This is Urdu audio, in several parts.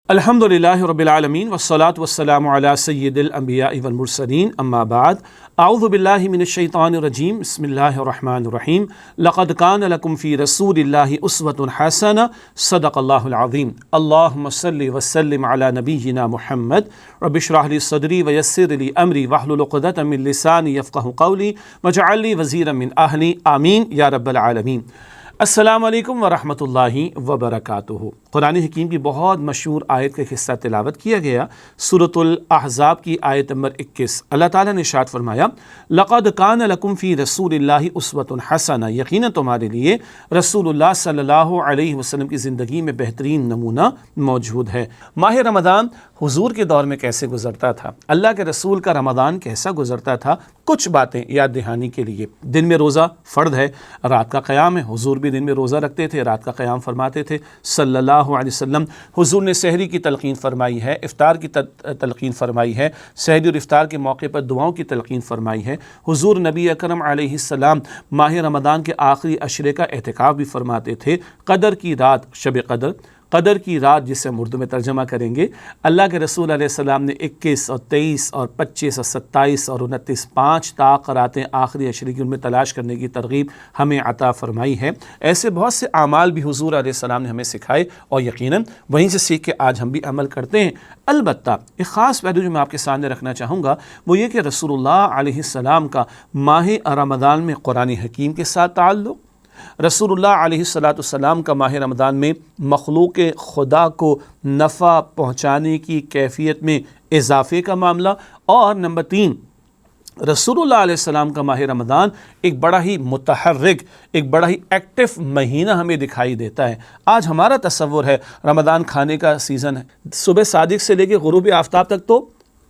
الحمدللہ رب العالمین والصلاة والسلام علی سید الانبیاء والمرسلین اما بعد اعوذ باللہ من الشیطان الرجیم بسم اللہ الرحمن الرحیم لقد کان لکم فی رسول اللہ اسوۃ حسنہ صدق اللہ العظیم اللہم صلی وسلم علی نبینا محمد رب اشرح لی صدری ویسر لی امری واحلل عقدۃ من لسانی یفقہوا قولی واجعل لی وزیرا من اہلی آمین یا رب العالمین۔ السلام علیکم ورحمۃ اللہ وبرکاتہ۔ قرآن حکیم کی بہت مشہور آیت کا حصہ تلاوت کیا گیا، سورۃ الاحزاب کی آیت نمبر 21۔ اللہ تعالیٰ نے ارشاد فرمایا لقد کان لکم فی رسول اللہ اسوۃ حسنہ، یقیناً تمہارے لیے رسول اللہ صلی اللہ علیہ وسلم کی زندگی میں بہترین نمونہ موجود ہے۔ ماہ رمضان حضور کے دور میں کیسے گزرتا تھا، اللہ کے رسول کا رمضان کیسا گزرتا تھا، کچھ باتیں یاد دہانی کے لیے۔ دن میں روزہ فرض ہے، رات کا قیام ہے، حضور بھی دن میں روزہ رکھتے تھے، رات کا قیام فرماتے تھے صلی اللہ علیہ وسلم۔ حضور نے سحری کی تلقین فرمائی ہے، افطار کی تلقین فرمائی ہے، سحری اور افطار کے موقع پر دعاؤں کی تلقین فرمائی ہے۔ حضور نبی اکرم علیہ السلام ماہ رمضان کے آخری عشرے کا اعتکاف بھی فرماتے تھے۔ قدر کی رات، شب قدر کی رات جسے ہم اردو میں ترجمہ کریں گے، اللہ کے رسول علیہ السلام نے 21 اور 23 اور 25 اور 27 اور 29 5 طاق راتیں آخری عشرے کی ان میں تلاش کرنے کی ترغیب ہمیں عطا فرمائی ہے۔ ایسے بہت سے اعمال بھی حضور علیہ السلام نے ہمیں سکھائے اور یقیناً وہیں سے سیکھ کے آج ہم بھی عمل کرتے ہیں۔ البتہ ایک خاص پہلو جو میں آپ کے سامنے رکھنا چاہوں گا وہ یہ کہ رسول اللہ علیہ السلام کا ماہ رمضان میں قرآن حکیم کے ساتھ تعلق، رسول اللہ علیہ السلام کا ماہ رمضان میں مخلوق خدا کو نفع پہنچانے کی کیفیت میں اضافے کا معاملہ، اور نمبر 3 رسول اللہ علیہ السلام کا ماہ رمضان ایک بڑا ہی متحرک، ایک بڑا ہی ایکٹیو مہینہ ہمیں دکھائی دیتا ہے۔ آج ہمارا تصور ہے رمضان کھانے کا سیزن ہے، صبح صادق سے لے کے غروب آفتاب تک تو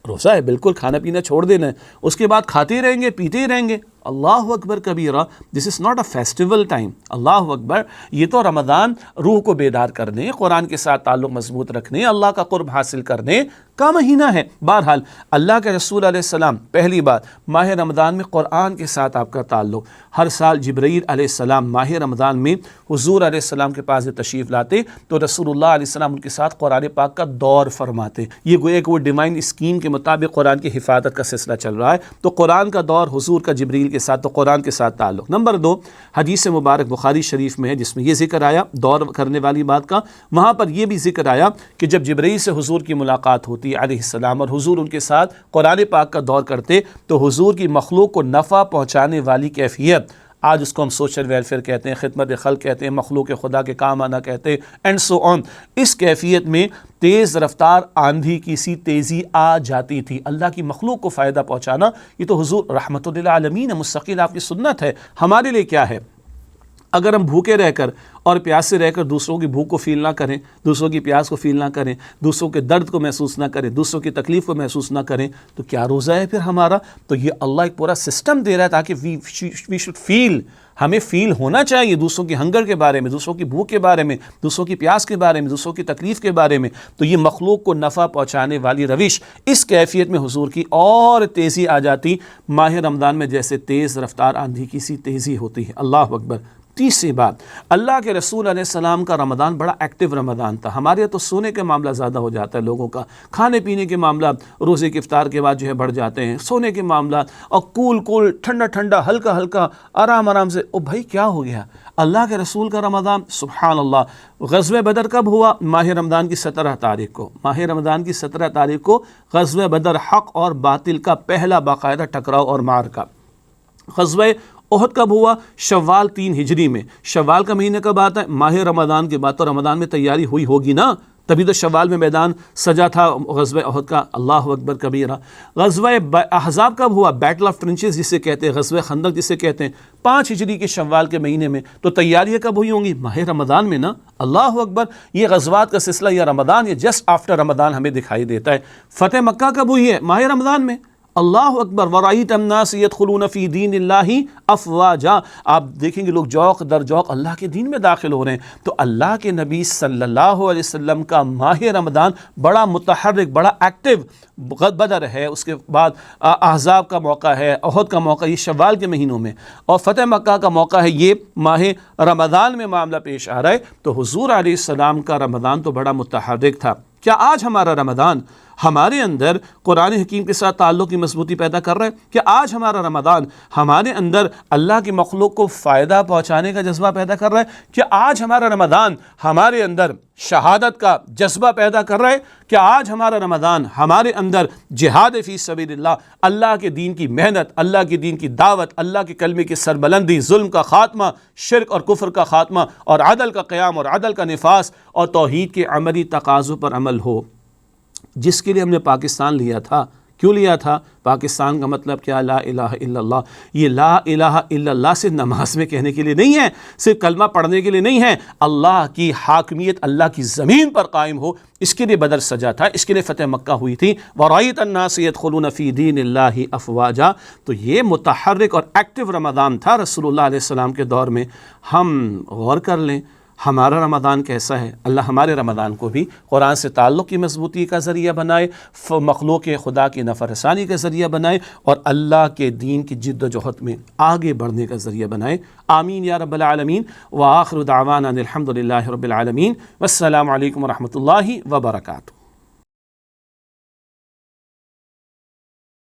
روزہ ہے، بالکل کھانا پینا چھوڑ دینا ہے، اس کے بعد کھاتے ہی رہیں گے، پیتے ہی رہیں گے۔ اللہ اکبر کبیرہ، this is not a festival time. اللہ اکبر، یہ تو رمضان روح کو بیدار کرنے، قرآن کے ساتھ تعلق مضبوط رکھنے، اللہ کا قرب حاصل کرنے کا مہینہ ہے۔ بہرحال اللہ کے رسول علیہ السلام، پہلی بات ماہ رمضان میں قرآن کے ساتھ آپ کا تعلق۔ ہر سال جبرائیل علیہ السلام ماہ رمضان میں حضور علیہ السلام کے پاس تشریف لاتے تو رسول اللہ علیہ السلام ان کے ساتھ قرآن پاک کا دور فرماتے۔ یہ گویا کہ وہ ڈیوائن اسکیم کے مطابق قرآن کی حفاظت کا سلسلہ چل رہا ہے، تو قرآن کا دور حضور کا جبرائیل کے ساتھ، تو قرآن کے ساتھ تعلق۔ نمبر 2 حدیث مبارک بخاری شریف میں ہے جس میں یہ ذکر آیا دور کرنے والی بات کا، وہاں پر یہ بھی ذکر آیا کہ جب جبرائیل سے حضور کی ملاقات ہوتی علیہ السلام اور حضور ان کے ساتھ قرآن پاک کا دور کرتے تو حضور کی مخلوق کو نفع پہنچانے والی کیفیت، آج اس کو ہم سوشل ویلفیئر کہتے ہیں، خدمت خلق کہتے ہیں، مخلوق خدا کے کام آنا کہتے ہیں، اینڈ سو آن، اس کیفیت میں تیز رفتار آندھی کی سی تیزی آ جاتی تھی۔ اللہ کی مخلوق کو فائدہ پہنچانا یہ تو حضور رحمت للعالمین ہے، مستقل آپ کی سنت ہے۔ ہمارے لیے کیا ہے؟ اگر ہم بھوکے رہ کر اور پیاسے رہ کر دوسروں کی بھوک کو فیل نہ کریں، دوسروں کی پیاس کو فیل نہ کریں، دوسروں کے درد کو محسوس نہ کریں، دوسروں کی تکلیف کو محسوس نہ کریں، تو کیا روزہ ہے پھر ہمارا؟ تو یہ اللہ ایک پورا سسٹم دے رہا ہے تاکہ وی شوڈ فیل، ہمیں فیل ہونا چاہیے دوسروں کی ہنگر کے بارے میں، دوسروں کی بھوک کے بارے میں، دوسروں کی پیاس کے بارے میں، دوسروں کی تکلیف کے بارے میں۔ تو یہ مخلوق کو نفع پہنچانے والی روش، اس کیفیت میں حضور کی اور تیزی آ جاتی ماہ رمضان میں، جیسے تیز رفتار آندھی کی سی تیزی ہوتی ہے۔ اللہ اکبر۔ تیسری بات، اللہ کے رسول علیہ السلام کا رمضان بڑا ایکٹیو رمضان تھا۔ ہمارے یہاں تو سونے کے معاملہ زیادہ ہو جاتا ہے لوگوں کا، کھانے پینے کے معاملات روزے کی افطار کے بعد بڑھ جاتے ہیں، سونے کے معاملات، اور کول ٹھنڈا ٹھنڈا ہلکا ہلکا آرام سے۔ او بھائی کیا ہو گیا؟ اللہ کے رسول کا رمضان، سبحان اللہ۔ غزوہ بدر کب ہوا؟ ماہ رمضان کی 17 تاریخ کو۔ ماہ رمضان کی 17 تاریخ کو غزوہ بدر حق اور باطل کا پہلا باقاعدہ ٹکراؤ اور معرکہ۔ غزوہ احد کب ہوا؟ شوال 3 ہجری میں۔ شوال کا مہینہ کب آتا ہے؟ ماہ رمضان کے بعد، تو رمضان میں تیاری ہوئی ہوگی نا، تبھی تو شوال میں میدان سجا تھا غزوہ احد کا۔ اللہ اکبر کبیرہ۔ غزوہ احزاب کب ہوا؟ بیٹل آف ٹرنچز جسے کہتے ہیں، غزوہ خندق جسے کہتے ہیں، 5 ہجری کے شوال کے مہینے میں۔ تو تیاریاں کب ہوئی ہوں گی؟ ماہ رمضان میں نا۔ اللہ اکبر۔ یہ غزوات کا سلسلہ یا رمضان یا جسٹ آفٹر رمضان ہمیں دکھائی دیتا ہے۔ فتح مکہ کب ہوئی ہے؟ ماہ رمضان میں۔ اللہ اکبر۔ وَرَأَيْتَ النَّاسَ يَدْخُلُونَ فِي دِينِ اللَّهِ أَفْوَاجًا، آپ دیکھیں گے لوگ جوق در جوق اللہ کے دین میں داخل ہو رہے ہیں۔ تو اللہ کے نبی صلی اللہ علیہ وسلم کا ماہ رمضان بڑا متحرک، بڑا ایکٹیو۔ بدر ہے، اس کے بعد احزاب کا موقع ہے، احد کا موقع، یہ شوال کے مہینوں میں، اور فتح مکہ کا موقع ہے، یہ ماہ رمضان میں معاملہ پیش آ رہا ہے۔ تو حضور علیہ السلام کا رمضان تو بڑا متحرک تھا۔ کیا آج ہمارا رمضان ہمارے اندر قرآن حکیم کے ساتھ تعلق کی مضبوطی پیدا کر رہا ہے؟ کہ آج ہمارا رمضان ہمارے اندر اللہ کی مخلوق کو فائدہ پہنچانے کا جذبہ پیدا کر رہا ہے؟ کہ آج ہمارا رمضان ہمارے اندر شہادت کا جذبہ پیدا کر رہا ہے؟ کہ آج ہمارا رمضان ہمارے اندر جہاد فی سبیل اللہ، اللہ کے دین کی محنت، اللہ کے دین کی دعوت، اللہ کے کلمے کی سربلندی، ظلم کا خاتمہ، شرک اور کفر کا خاتمہ، اور عدل کا قیام اور عدل کا نفاذ، اور توحید کے عملی تقاضوں پر عمل ہو، جس کے لیے ہم نے پاکستان لیا تھا؟ کیوں لیا تھا؟ پاکستان کا مطلب کیا؟ لا الہ الا اللہ۔ یہ لا الہ الا اللہ صرف نماز میں کہنے کے لیے نہیں ہے، صرف کلمہ پڑھنے کے لیے نہیں ہے، اللہ کی حاکمیت اللہ کی زمین پر قائم ہو، اس کے لیے بدر سجا تھا، اس کے لیے فتح مکہ ہوئی تھی۔ وَرَأَيْتَ النَّاسَ يَدْخُلُونَ فِي دِينِ اللَّهِ أَفْوَاجًا۔ تو یہ متحرک اور ایکٹیو رمضان تھا رسول اللہ علیہ السلام کے دور میں۔ ہم غور کر لیں ہمارا رمضان کیسا ہے۔ اللہ ہمارے رمضان کو بھی قرآن سے تعلق کی مضبوطی کا ذریعہ بنائے، مخلوق خدا کی نفع رسانی کا ذریعہ بنائے، اور اللہ کے دین کی جد و جہد میں آگے بڑھنے کا ذریعہ بنائے۔ آمین یا رب العالمین۔ وآخر دعوانا الحمد للہ رب العالمین۔ والسلام علیکم ورحمۃ اللہ وبرکاتہ۔